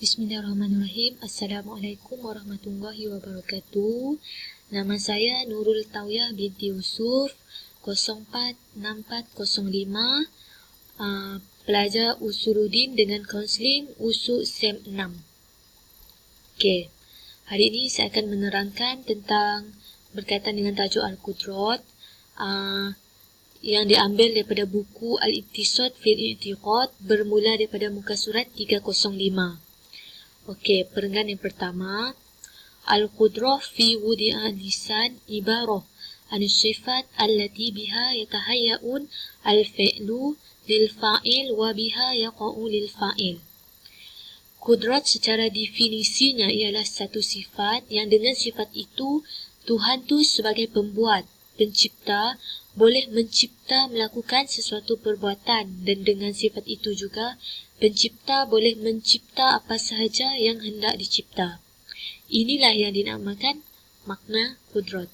Bismillahirrahmanirrahim. Assalamualaikum warahmatullahi wabarakatuh. Nama saya Nurul Tawiyah binti Yusuf, 046405, pelajar Usuluddin dengan kaunseling USU SEM 6. Okey. Hari ini saya akan menerangkan tentang berkaitan dengan tajuk Al-Qudrat yang diambil daripada buku Al-Iqtisad fil I'tiqad, bermula daripada muka surat 305. Okey, perenggan yang pertama. Al-Qudrah fi wudi'a lisan ibarah an-sifat allati biha yatahayya'un al-fi'lu lil fa'il wa biha yaqa'u lil fa'il. Kudrat secara definisinya ialah satu sifat yang dengan sifat itu Tuhan tu sebagai pembuat, pencipta, boleh mencipta melakukan sesuatu perbuatan, dan dengan sifat itu juga pencipta boleh mencipta apa sahaja yang hendak dicipta. Inilah yang dinamakan makna kudrat,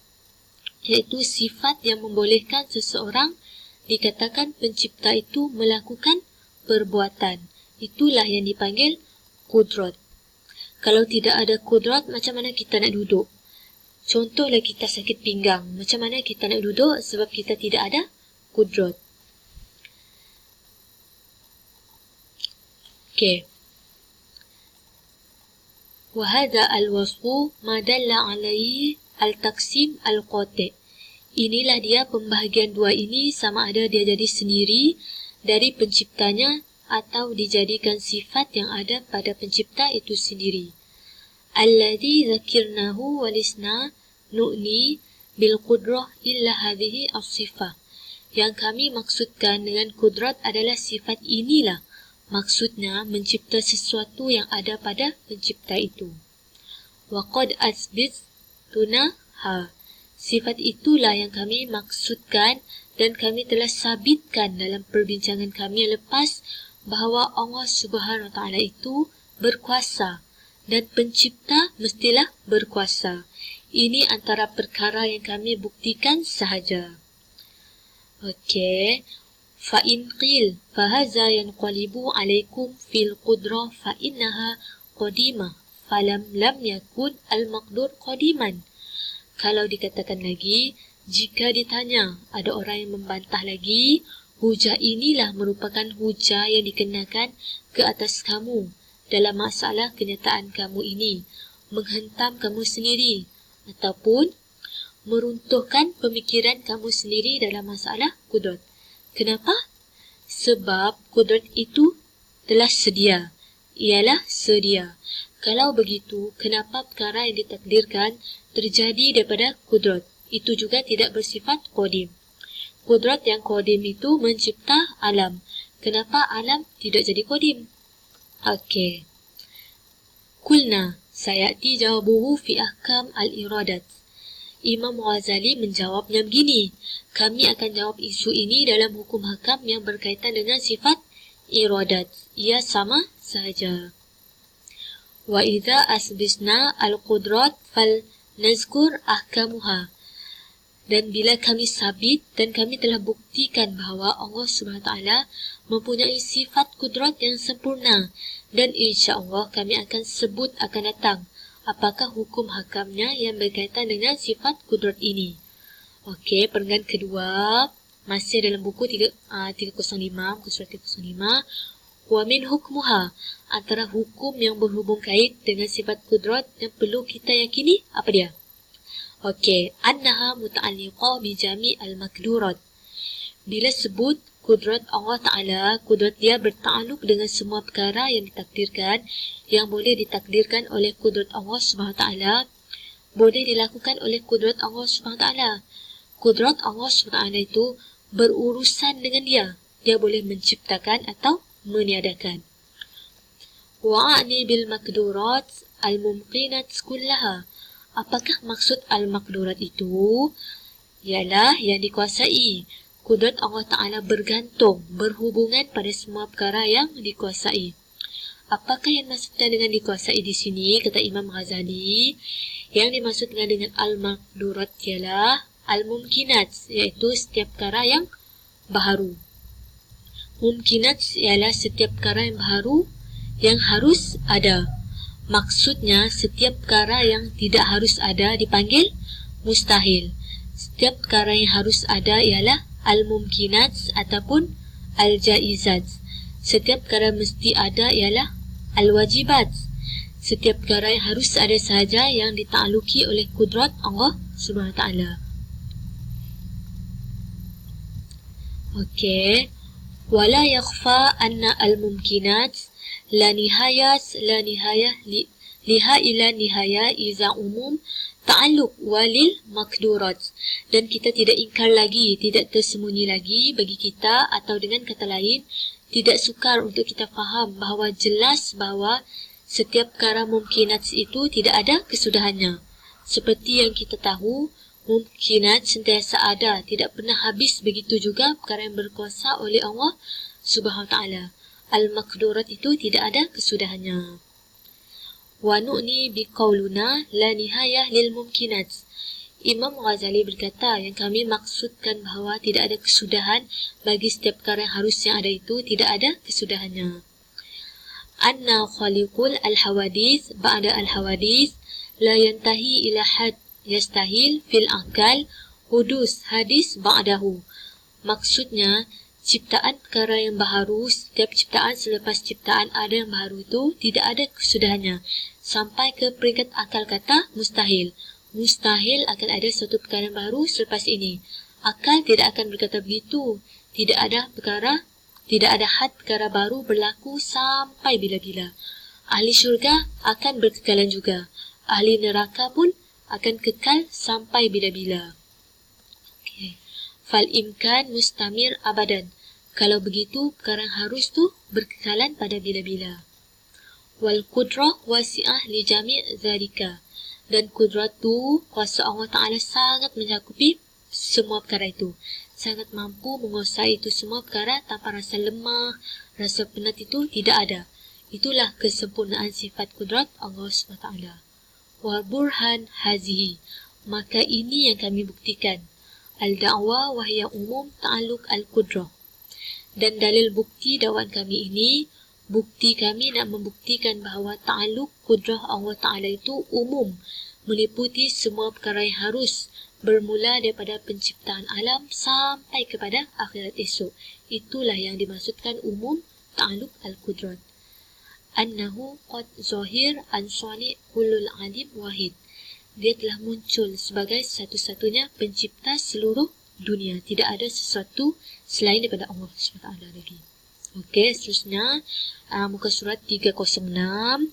iaitu sifat yang membolehkan seseorang dikatakan pencipta itu melakukan perbuatan. Itulah yang dipanggil kudrat. Kalau tidak ada kudrat, macam mana kita nak duduk? Contohlah kita sakit pinggang, macam mana kita nak duduk sebab kita tidak ada kudrat. Okey. Wa hadha al-wasfu ma dalla alaihi al-taqsim al-qati'. Inilah dia pembahagian dua ini, sama ada dia jadi sendiri dari penciptanya atau dijadikan sifat yang ada pada pencipta itu sendiri. Alladhi zakirnahu walisna nu'ni bil qudrah illa hadhihi as-sifah. Yang kami maksudkan dengan kudrat adalah sifat inilah. Maksudnya mencipta sesuatu yang ada pada pencipta itu. Wa qad asbitna ha. Sifat itulah yang kami maksudkan dan kami telah sabitkan dalam perbincangan kami lepas bahawa Allah Subhanahu Wa Taala itu berkuasa dan pencipta mestilah berkuasa. Ini antara perkara yang kami buktikan sahaja. Okey. Fa in qil fa hadza yanqalibu alaikum fil qudrah fa innaha qadimah falam lam yakun al maqdur qadiman. Kalau dikatakan lagi, jika ditanya, ada orang yang membantah lagi, hujah inilah merupakan hujah yang dikenakan ke atas kamu dalam masalah kenyataan kamu ini, menghentam kamu sendiri ataupun meruntuhkan pemikiran kamu sendiri dalam masalah kudrat. Kenapa? Sebab kudrat itu telah sedia. Ialah sedia. Kalau begitu, kenapa perkara yang ditakdirkan terjadi daripada kudrat? Itu juga tidak bersifat qadim. Kudrat yang qadim itu mencipta alam. Kenapa alam tidak jadi qadim? Okey. Kulna sayati jawabuhu fi ahkam al-iradat. Imam Ghazali menjawabnya begini. Kami akan jawab isu ini dalam hukum hakam yang berkaitan dengan sifat iradat. Ia sama sahaja. Wa idza asbisna al-qudrat fal nazkur ahkamuha. Dan bila kami sabit dan kami telah buktikan bahawa Allah Subhanahu Taala mempunyai sifat kudrat yang sempurna, dan insya-Allah kami akan sebut akan datang apakah hukum hakamnya yang berkaitan dengan sifat kudrat ini. Okey, perenggan kedua masih dalam buku 305, muka surat 305. Wa min hukmuha, antara hukum yang berhubung kait dengan sifat kudrat yang perlu kita yakini, apa dia? Okey, annaha muta'alliqah bi jami' al-makdurat. Bila sebut kudrat Allah Ta'ala, kudrat dia bertakluk dengan semua perkara yang ditakdirkan, yang boleh ditakdirkan oleh kudrat Allah Subhanahu Taala, boleh dilakukan oleh kudrat Allah Subhanahu Taala. Kudrat Allah Subhanahu Taala itu berurusan dengan dia. Dia boleh menciptakan atau meniadakan. Wa'ani bil makdurat al-mumqinat kullaha. Apakah maksud al-makdurat itu? Ialah yang dikuasai. Kudrat Allah Ta'ala bergantung, berhubungan pada semua perkara yang dikuasai. Apakah yang maksudnya dengan dikuasai di sini? Kata Imam Ghazali, yang dimaksudkan dengan al-makdurat ialah al-mumkinat, iaitu setiap perkara yang baharu. Mumkinat ialah setiap perkara yang baharu yang harus ada. Maksudnya, setiap perkara yang tidak harus ada dipanggil mustahil. Setiap perkara yang harus ada ialah al-mumkinat ataupun al-jaizat. Setiap perkara mesti ada ialah al-wajibat. Setiap perkara yang harus ada sahaja yang ditakluki oleh kudrat Allah Subhanahu Wa Taala. Okey. Wala yakhfa anna al-mumkinat la nihayah liha ila nihayah iza umum ta'alluq walil makdurat. Dan kita tidak ingkar lagi, tidak tersembunyi lagi bagi kita, atau dengan kata lain, tidak sukar untuk kita faham bahawa jelas bahawa setiap perkara mumkinat itu tidak ada kesudahannya. Seperti yang kita tahu, mumkinat sentiasa ada, tidak pernah habis. Begitu juga perkara yang berkuasa oleh Allah Subhanahu Wa Taala. Al-makdurat itu tidak ada kesudahannya. Wa nu'ni biqauluna la nihayah lil mumkinat. Imam Ghazali berkata, yang kami maksudkan bahawa tidak ada kesudahan bagi setiap perkara yang harusnya ada itu, tidak ada kesudahannya. Anna khaliqul al-hawadith ba'da al-hawadith la yantahi ila had yastahil fil akal hudus hadis ba'dahu. Maksudnya, ciptaan perkara yang baharu, setiap ciptaan selepas ciptaan ada yang baharu itu tidak ada kesudahannya sampai ke peringkat akal kata mustahil. Mustahil akan ada suatu perkara yang baru selepas ini. Akal tidak akan berkata begitu. Tidak ada had perkara baru berlaku sampai bila-bila. Ahli syurga akan berkekalan juga. Ahli neraka pun akan kekal sampai bila-bila. Okay. Fal imkan mustamir abadan. Kalau begitu, perkara yang harus tu berkekalan pada bila-bila. Wal qudrah wasi'ah li jami' zalika. Dan kudrat tu, kuasa Allah Ta'ala sangat mencakupi semua perkara itu. Sangat mampu menguasai itu semua perkara tanpa rasa lemah, rasa penat itu tidak ada. Itulah kesempurnaan sifat kudrat Allah SWT. Wa burhan hazihi. Maka ini yang kami buktikan. Al-da'wa wahya umum ta'aluk al-qudrah. Dan dalil bukti dakwaan kami ini, bukti kami nak membuktikan bahawa ta'aluk kudrah Allah Ta'ala itu umum, meliputi semua perkara yang harus, bermula daripada penciptaan alam sampai kepada akhirat esok. Itulah yang dimaksudkan umum ta'aluk al-qudrat. Annahu qad zahir an sani' kullul alim wahid. Dia telah muncul sebagai satu-satunya pencipta seluruh dunia. Tidak ada sesuatu selain daripada Allah SWT lagi. Okey, seterusnya muka surat 306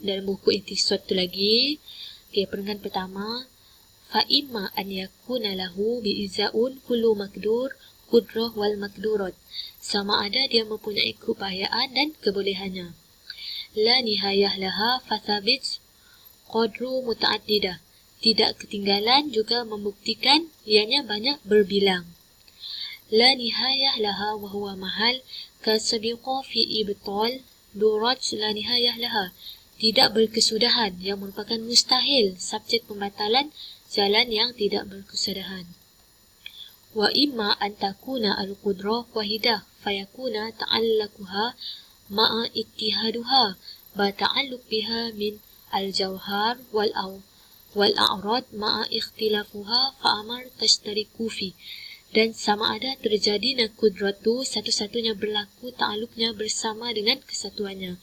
dalam buku Intisad tu lagi. Okey, perenggan pertama, fa imma an yakuna lahu bi izaun kullu makdur qudrah wal makdurat. Sama ada dia mempunyai keupayaan dan kebolehannya. La nihayah laha fathabit qadru mutaaddidah. Tidak ketinggalan juga membuktikan ianya banyak berbilang. La nihayah laha wa huwa mahal kasabiqa fi ibtal durat la nihayah laha. Tidak berkesudahan yang merupakan mustahil, subjek pembatalan jalan yang tidak berkesudahan. Wa imma an takuna al-qudrah wahidah fayakuna ta'allaquha ma'a ittihaduha ba ta'alluq biha min al-jawhar wal a'rad ma'a ikhtilafuha fa'amar tashtariku fi. Dan sama ada terjadi kudrat tu satu-satunya berlaku ta'aluknya bersama dengan kesatuannya.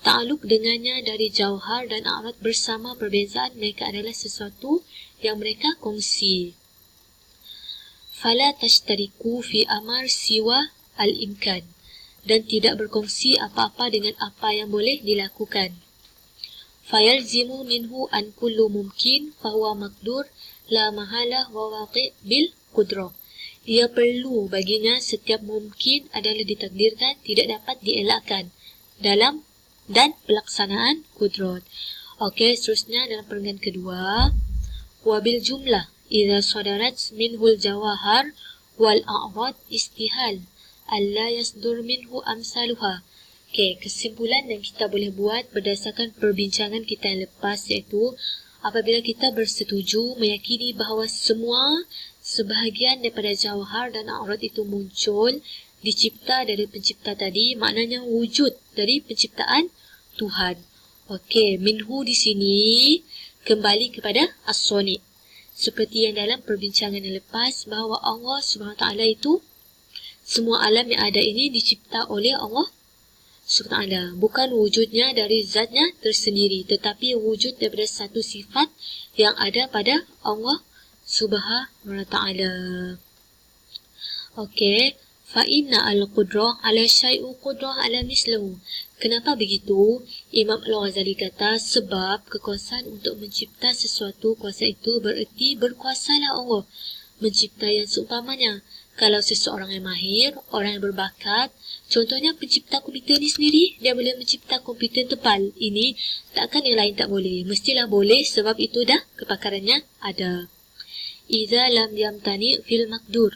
Ta'aluk dengannya dari jauhar dan a'rad bersama perbezaan mereka adalah sesuatu yang mereka kongsi. Fala tashtariku fi amar siwa al-imkan. Dan tidak berkongsi apa-apa dengan apa yang boleh dilakukan. Fayalzimu minhu an kullu mumkin fahuwa makdur la mahala wa waqi' bil qudrah. Ia perlu baginya setiap mungkin adalah ditakdirkan, tidak dapat dielakkan dalam dan pelaksanaan kudrat. Okey, seterusnya dalam perenggan kedua, wabil jumlah idza sadarat minhul jawahar wal a'rad istihal alla yasdur minhu amsaluha. Okey, kesimpulan yang kita boleh buat berdasarkan perbincangan kita yang lepas, iaitu apabila kita bersetuju meyakini bahawa sebahagian daripada jawhar dan a'rad itu muncul, dicipta dari pencipta tadi, maknanya wujud dari penciptaan Tuhan. Okey, minhu di sini kembali kepada as-sani'. Seperti yang dalam perbincangan yang lepas, bahawa Allah SWT itu, semua alam yang ada ini dicipta oleh Allah SWT. Bukan wujudnya dari zatnya tersendiri, tetapi wujud daripada satu sifat yang ada pada Allah SWT. Okey, fa inna al-qudrah ala syai'u qudrah ala mislahu. Kenapa begitu? Imam Al-Ghazali kata sebab kekuasaan untuk mencipta sesuatu, kuasa itu bererti berkuasalah Allah mencipta yang seumpamanya. Kalau seseorang yang mahir, orang yang berbakat, contohnya pencipta komputer ni sendiri, dia boleh mencipta komputer tebal. Ini takkan yang lain tak boleh. Mestilah boleh sebab itu dah kepakarannya ada. Iza lam yamtani fil makdur.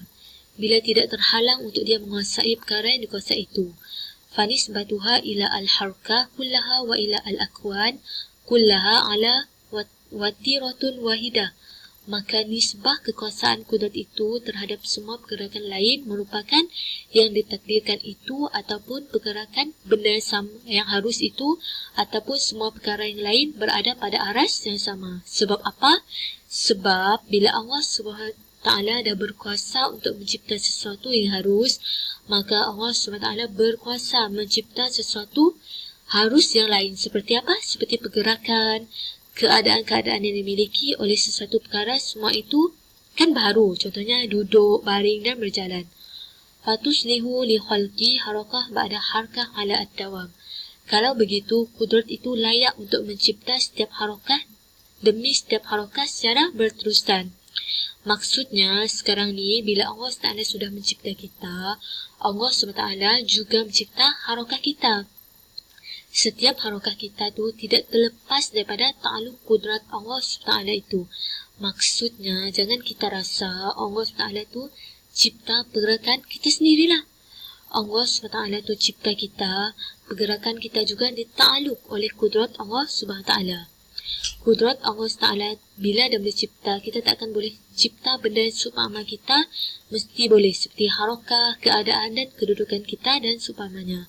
Bila tidak terhalang untuk dia menguasai perkara yang dikuasai itu. Fanisbatuha ila al-harkah kullaha wa ila al-akwan kullaha ala watiratun wahidah. Maka nisbah kekuasaan kudrat itu terhadap semua pergerakan lain merupakan yang ditakdirkan itu, ataupun pergerakan benda yang harus itu, ataupun semua perkara yang lain berada pada aras yang sama. Sebab apa? Sebab bila Allah SWT dah berkuasa untuk mencipta sesuatu yang harus, maka Allah SWT berkuasa mencipta sesuatu harus yang lain. Seperti apa? Seperti pergerakan, keadaan-keadaan yang dimiliki oleh sesuatu perkara, semua itu kan baru. Contohnya duduk, baring dan berjalan. Fatuslihu li khalqi harakah ba'da harkah ala ad-dawam. Kalau begitu, kudrat itu layak untuk mencipta setiap harakah demi setiap harakah secara berterusan. Maksudnya sekarang ni bila Allah SWT sudah mencipta kita, Allah SWT juga mencipta harakah kita. Setiap harakah kita tu tidak terlepas daripada ta'aluk kudrat Allah SWT itu. Maksudnya jangan kita rasa Allah SWT tu cipta pergerakan kita sendirilah. Allah SWT tu cipta kita, pergerakan kita juga dita'aluk oleh kudrat Allah SWT. Kudrat Allah SWT bila dia boleh cipta, kita tak akan boleh cipta benda yang seumpama kita, mesti boleh seperti harakah, keadaan dan kedudukan kita dan seumpamanya.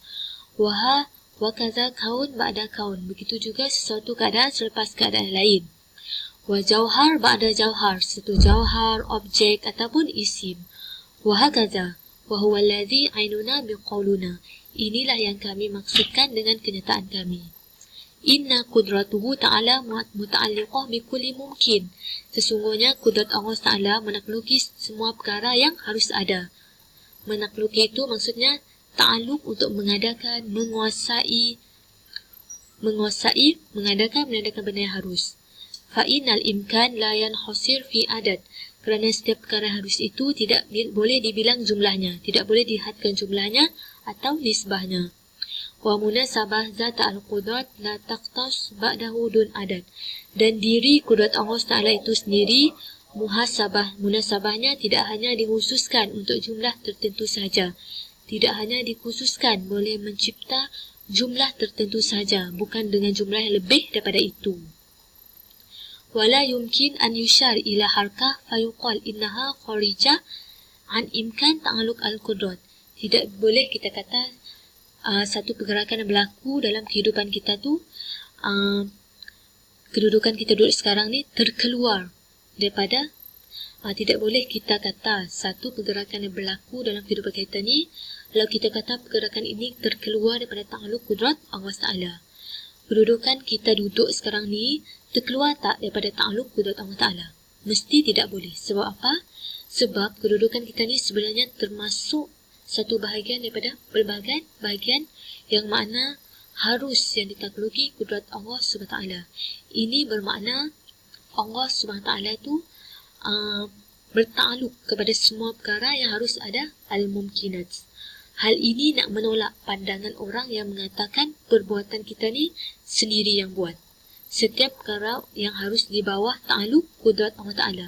Wa kaza kaun ba'da kaun. Begitu juga sesuatu keadaan selepas keadaan lain. Wa jauhar ba'da jauhar. Satu jauhar, objek ataupun isim. Wa hakaza. Wa huwa alladhi ainuna biqauluna. Inilah yang kami maksudkan dengan kenyataan kami. Inna kudratuhu ta'ala muta'alliqah bikulli mumkin. Sesungguhnya kudrat Allah Ta'ala menakluki semua perkara yang harus ada. Menakluki itu maksudnya ta'aluk untuk mengadakan, mengadakan benda yang harus. Fa'inal imkan la yanhasir fi adad. Kerana setiap perkara harus itu tidak boleh dibilang jumlahnya, tidak boleh dihadkan jumlahnya atau nisbahnya. Wa munasabah zat al-qudrat la taqtas ba'dahu dun adad. Dan diri kudrat Allah Ta'ala itu sendiri, munasabahnya tidak hanya dikhususkan untuk jumlah tertentu saja. Tidak hanya dikhususkan boleh mencipta jumlah tertentu saja, bukan dengan jumlah yang lebih daripada itu. Wala yumkin an yushar ila harkah fayuqal innaha kharijah an imkan ta'aluk al-qudrat. Tidak boleh kita kata satu pergerakan yang berlaku dalam kehidupan kita tu, kedudukan kita duduk sekarang ni terkeluar daripada, tidak boleh kita kata satu pergerakan yang berlaku dalam kehidupan kita ni, kalau kita kata pergerakan ini terkeluar daripada ta'aluk kudrat Allah Ta'ala. Kedudukan kita duduk sekarang ni terkeluar tak daripada ta'aluk kudrat Allah Ta'ala? Mesti tidak boleh. Sebab apa? Sebab kedudukan kita ni sebenarnya termasuk satu bahagian daripada pelbagai bahagian yang makna harus yang ditakluki kudrat Allah SWT. Ini bermakna Allah SWT itu bertakluk kepada semua perkara yang harus ada al-mumkinat. Hal ini nak menolak pandangan orang yang mengatakan perbuatan kita ni sendiri yang buat. Setiap perkara yang harus di bawah ta'aluk kudrat Allah Ta'ala.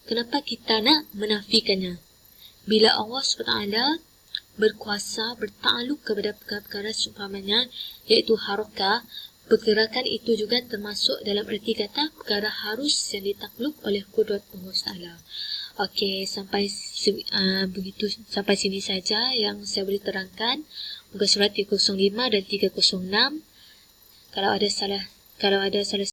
Kenapa kita nak menafikannya? Bila Allah SWT berkuasa bertakluk kepada perkara-perkara seumpamanya, iaitu harakah, pergerakan itu juga termasuk dalam erti kata perkara harus yang ditakluk oleh kudrat Allah Ta'ala. Okey, sampai sini saja yang saya boleh terangkan. Muka surat 305 dan 306. Kalau ada salah